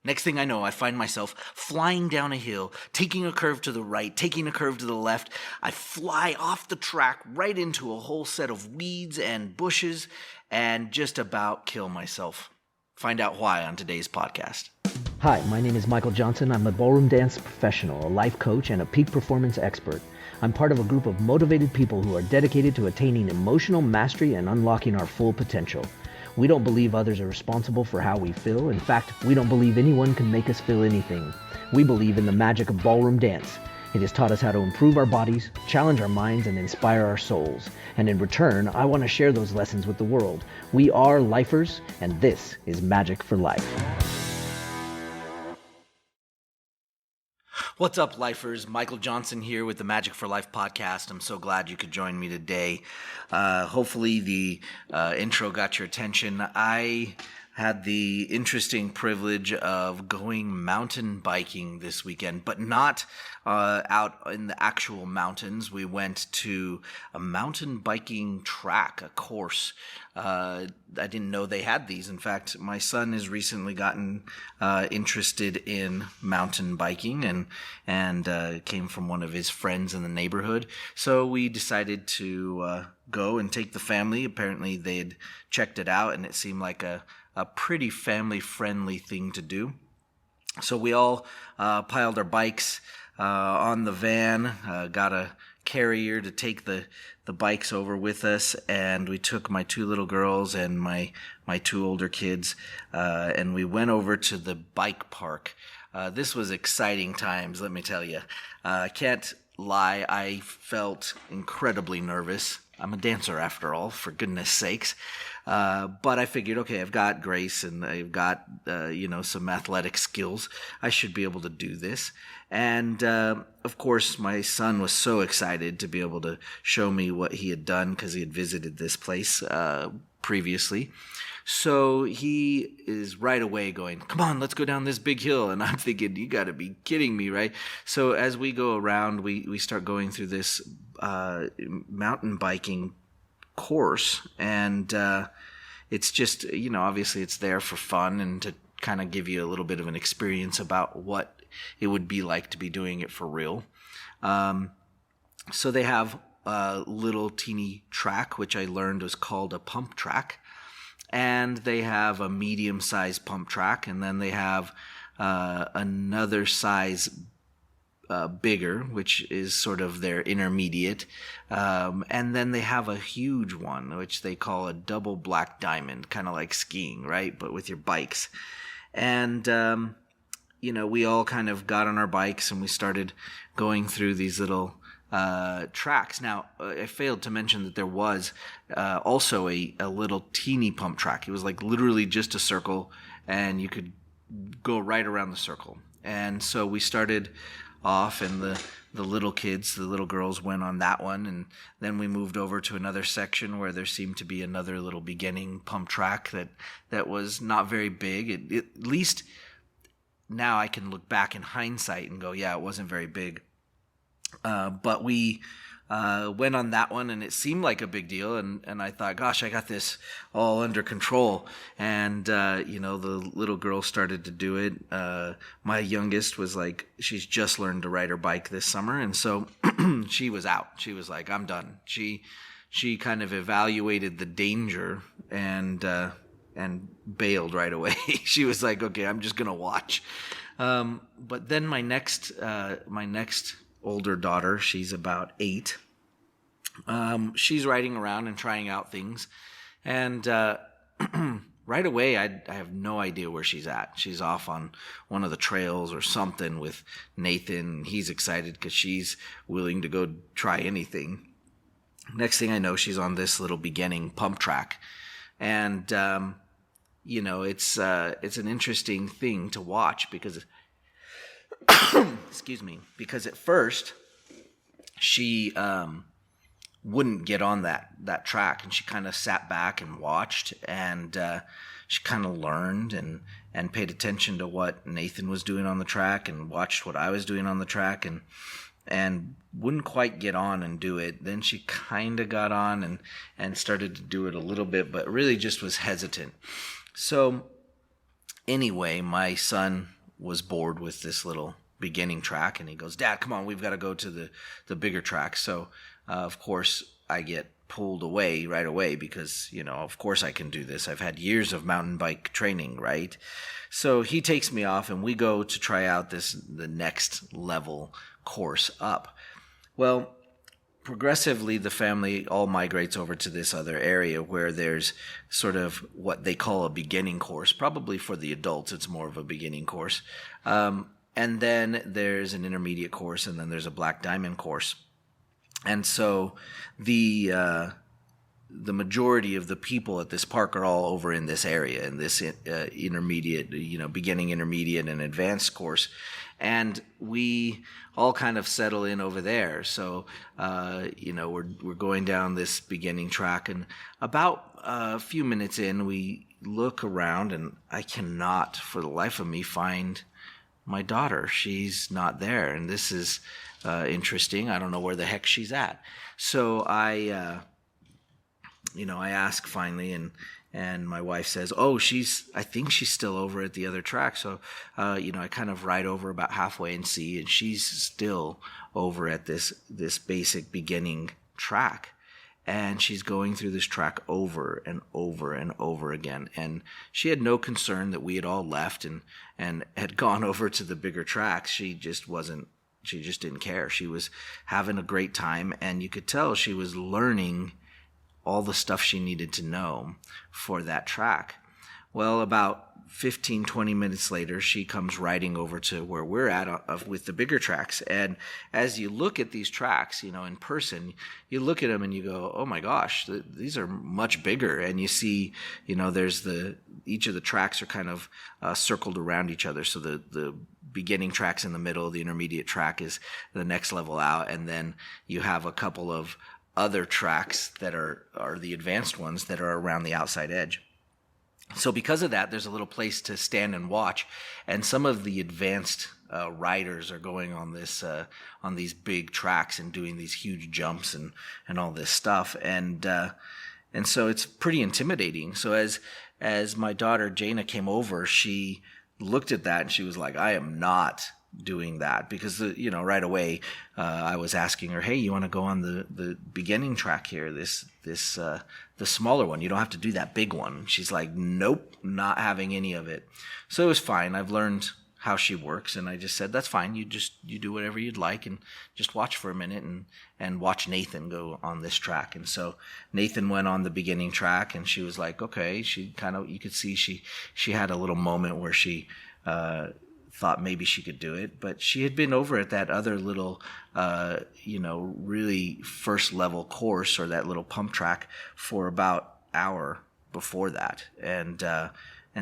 Next thing I know, I find myself flying down a hill, taking a curve to the right, taking a curve to the left. I fly off the track right into a whole set of weeds and bushes and just about kill myself. Find out why on today's podcast. Hi, my name is Michael Johnson. I'm a ballroom dance professional, a life coach, and a peak performance expert. I'm part of a group of motivated people who are dedicated to attaining emotional mastery and unlocking our full potential. We don't believe others are responsible for how we feel. In fact, we don't believe anyone can make us feel anything. We believe in the magic of ballroom dance. It has taught us how to improve our bodies, challenge our minds, and inspire our souls. And in return, I want to share those lessons with the world. We are lifers, and this is Magic for Life. What's up, lifers? Michael Johnson here with the Magic for Life podcast. I'm so glad you could join me today. Hopefully the intro got your attention. I had the interesting privilege of going mountain biking this weekend, but not out in the actual mountains. We went to a mountain biking track, a course. I didn't know they had these. In fact, my son has recently gotten interested in mountain biking and came from one of his friends in the neighborhood. So we decided to go and take the family. Apparently they had checked it out and it seemed like a pretty family-friendly thing to do. So we all piled our bikes on the van, got a carrier to take the bikes over with us, and we took my two little girls and my two older kids, and we went over to the bike park. This was exciting times, let me tell you. I can't lie, I felt incredibly nervous. I'm a dancer after all, for goodness sakes. But I figured, okay, I've got grace and I've got, some athletic skills. I should be able to do this. And, of course, my son was so excited to be able to show me what he had done because he had visited this place, previously. So he is right away going, come on, let's go down this big hill. And I'm thinking, you got to be kidding me, right? So as we go around, we start going through this mountain biking course. And it's just, obviously it's there for fun and to kind of give you a little bit of an experience about what it would be like to be doing it for real. So they have a little teeny track, which I learned was called a pump track. And they have a medium-sized pump track, and then they have another size bigger, which is sort of their intermediate. And then they have a huge one, which they call a double black diamond, kind of like skiing, right? But with your bikes. And, we all kind of got on our bikes and we started going through these little tracks. Now, I failed to mention that there was also a little teeny pump track. It was like literally just a circle, and you could go right around the circle. And so we started off, and the little kids, the little girls, went on that one, and then we moved over to another section where there seemed to be another little beginning pump track that was not very big. At least now I can look back in hindsight and go, yeah, it wasn't very big. But we went on that one, and it seemed like a big deal, and I thought, gosh, I got this all under control. And the little girl started to do it. My youngest was like, she's just learned to ride her bike this summer, and so she was out. She was like, I'm done. She kind of evaluated the danger and bailed right away. She was like, okay, I'm just gonna watch. But then my next older daughter, she's about 8. She's riding around and trying out things, and right away I have no idea where she's at. She's off on one of the trails or something with Nathan. He's excited because she's willing to go try anything. Next thing I know, she's on this little beginning pump track, and it's an interesting thing to watch because excuse me, because at first she wouldn't get on that track, and she kind of sat back and watched, and she kind of learned and paid attention to what Nathan was doing on the track and watched what I was doing on the track, and wouldn't quite get on and do it. Then she kind of got on and started to do it a little bit, but really just was hesitant. So Anyway, my son was bored with this little beginning track, and he goes, "Dad, come on, we've got to go to the bigger track." So, of course, I get pulled away right away because, of course I can do this. I've had years of mountain bike training, right? So he takes me off, and we go to try out the next level course up. Well, progressively the family all migrates over to this other area where there's sort of what they call a beginning course. Probably for the adults, it's more of a beginning course. And then there's an intermediate course, and then there's a black diamond course. And so the majority of the people at this park are all over in this area, in this intermediate, beginning, intermediate, and advanced course. And we all kind of settle in over there. So, we're going down this beginning track, and about a few minutes in, we look around, and I cannot, for the life of me, find my daughter. She's not there, and this is interesting. I don't know where the heck she's at. So I ask finally, and my wife says, "Oh, I think she's still over at the other track." So, I kind of ride over about halfway and see, and she's still over at this basic beginning track. And she's going through this track over and over and over again. And she had no concern that we had all left and had gone over to the bigger tracks. She just didn't care. She was having a great time, and you could tell she was learning all the stuff she needed to know for that track. Well, about 15, 20 minutes later, she comes riding over to where we're at with the bigger tracks. And as you look at these tracks, in person, you look at them and you go, "Oh my gosh, these are much bigger." And you see, there's each of the tracks are kind of circled around each other. So the beginning track's in the middle, the intermediate track is the next level out. And then you have a couple of other tracks that are the advanced ones that are around the outside edge. So because of that, there's a little place to stand and watch, and some of the advanced riders are going on on these big tracks and doing these huge jumps and all this stuff, and so it's pretty intimidating. So as my daughter Jaina came over, she looked at that and she was like, "I am not doing that," because right away I was asking her, "Hey, you want to go on the beginning track here, the smaller one? You don't have to do that big one." She's like, "Nope, not having any of it." So it was fine. I've learned how she works, and I just said, "That's fine. You do whatever you'd like, and just watch for a minute and watch Nathan go on this track." And so Nathan went on the beginning track, and she was like, "Okay." She you could see she had a little moment where she thought maybe she could do it, but she had been over at that other little, really first level course, or that little pump track, for about an hour before that. And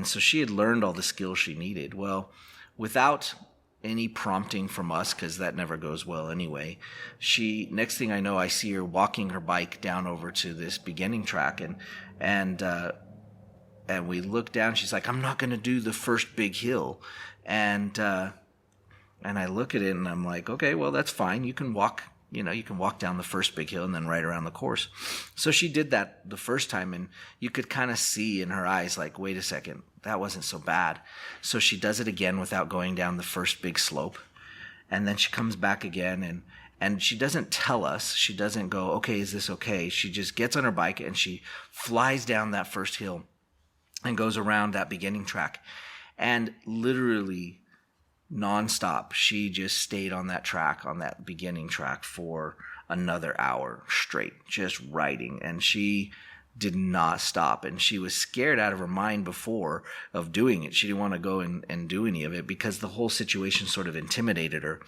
so she had learned all the skills she needed. Well, without any prompting from us, because that never goes well anyway, next thing I know, I see her walking her bike down over to this beginning track, and we look down. She's like, "I'm not going to do the first big hill." And I look at it and I'm like, "Okay, well, that's fine. You can walk down the first big hill and then right around the course." So she did that the first time, and you could kind of see in her eyes, like, "Wait a second, that wasn't so bad." So she does it again without going down the first big slope. And then she comes back again, and she doesn't tell us. She doesn't go, "Okay, is this okay?" She just gets on her bike and she flies down that first hill and goes around that beginning track. And literally nonstop, she just stayed on that track, on that beginning track, for another hour straight, just riding. And she did not stop. And she was scared out of her mind before of doing it. She didn't want to go and do any of it because the whole situation sort of intimidated her.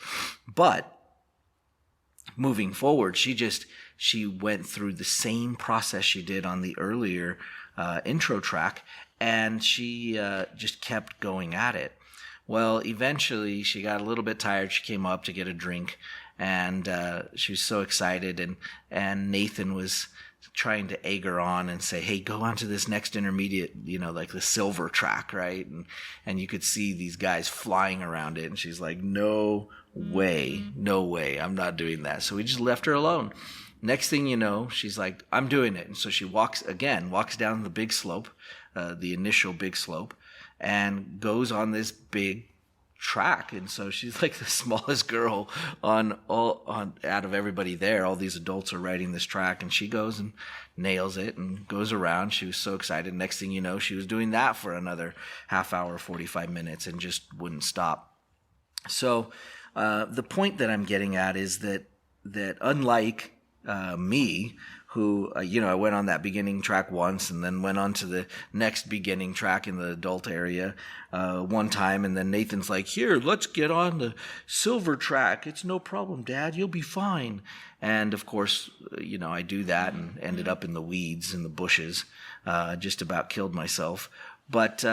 But moving forward, she went through the same process she did on the earlier intro track, and she just kept going at it. Well, eventually she got a little bit tired. She came up to get a drink, and she was so excited, and Nathan was trying to egg her on and say, "Hey, go on to this next intermediate, like the silver track," right? And you could see these guys flying around it, and she's like, "No way, no way, I'm not doing that." So we just left her alone. Next thing you know, she's like, "I'm doing it." And so she walks down the big slope, the initial big slope, and goes on this big track. And so she's like the smallest girl on out of everybody there. All these adults are riding this track, and she goes and nails it and goes around. She was so excited. Next thing you know, she was doing that for another half hour, 45 minutes, and just wouldn't stop. So the point that I'm getting at is that unlike me, who, I went on that beginning track once and then went on to the next beginning track in the adult area one time. And then Nathan's like, here, let's get on the silver track. It's no problem, Dad. You'll be fine. And of course, I do that and ended up in the weeds and the bushes, just about killed myself. But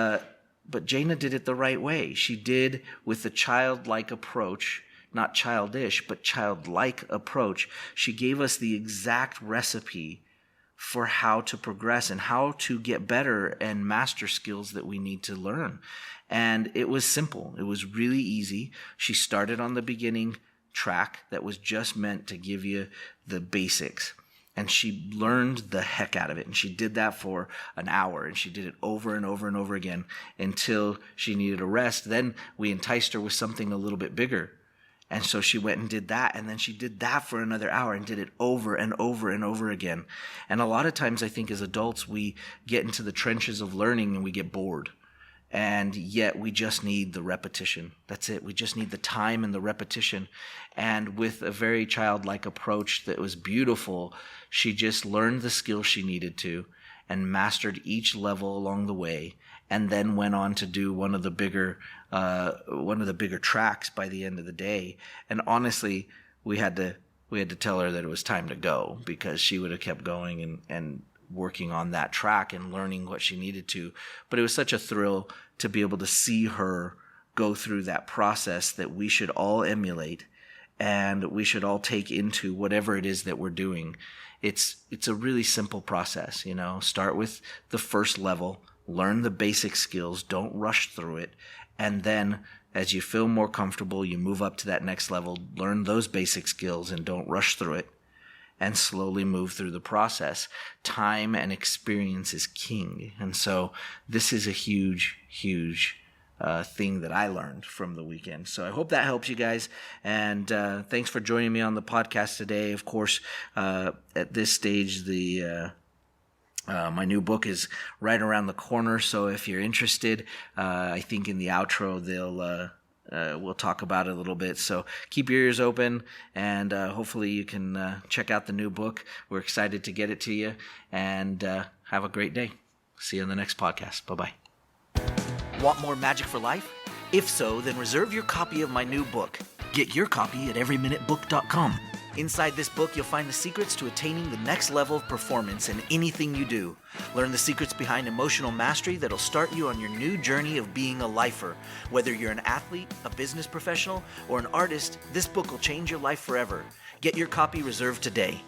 Jaina did it the right way. She did with a childlike approach. Not childish, but childlike approach. She gave us the exact recipe for how to progress and how to get better and master skills that we need to learn. And it was simple. It was really easy. She started on the beginning track that was just meant to give you the basics. And she learned the heck out of it. And she did that for an hour. And she did it over and over and over again until she needed a rest. Then we enticed her with something a little bit bigger. And so she went and did that, and then she did that for another hour and did it over and over and over again. And a lot of times I think as adults we get into the trenches of learning and we get bored. And yet we just need the repetition. That's it. We just need the time and the repetition. And with a very childlike approach that was beautiful, she just learned the skills she needed to and mastered each level along the way, and then went on to do one of the bigger tracks by the end of the day. And honestly, we had to tell her that it was time to go, because she would have kept going and working on that track and learning what she needed to. But it was such a thrill to be able to see her go through that process that we should all emulate, and we should all take into whatever it is that we're doing. It's a really simple process, Start with the first level, learn the basic skills, don't rush through it, and then as you feel more comfortable, you move up to that next level, learn those basic skills and don't rush through it, and slowly move through the process. Time and experience is king. And so this is a huge, huge thing that I learned from the weekend. So I hope that helps you guys. And thanks for joining me on the podcast today. Of course, at this stage, my new book is right around the corner. So if you're interested, I think in the outro, we'll talk about it a little bit. So keep your ears open, and hopefully you can check out the new book. We're excited to get it to you, and have a great day. See you on the next podcast. Bye-bye. Want more Magic for Life? If so, then reserve your copy of my new book. Get your copy at everyminutebook.com. Inside this book, you'll find the secrets to attaining the next level of performance in anything you do. Learn the secrets behind emotional mastery that'll start you on your new journey of being a lifer. Whether you're an athlete, a business professional, or an artist, this book will change your life forever. Get your copy reserved today.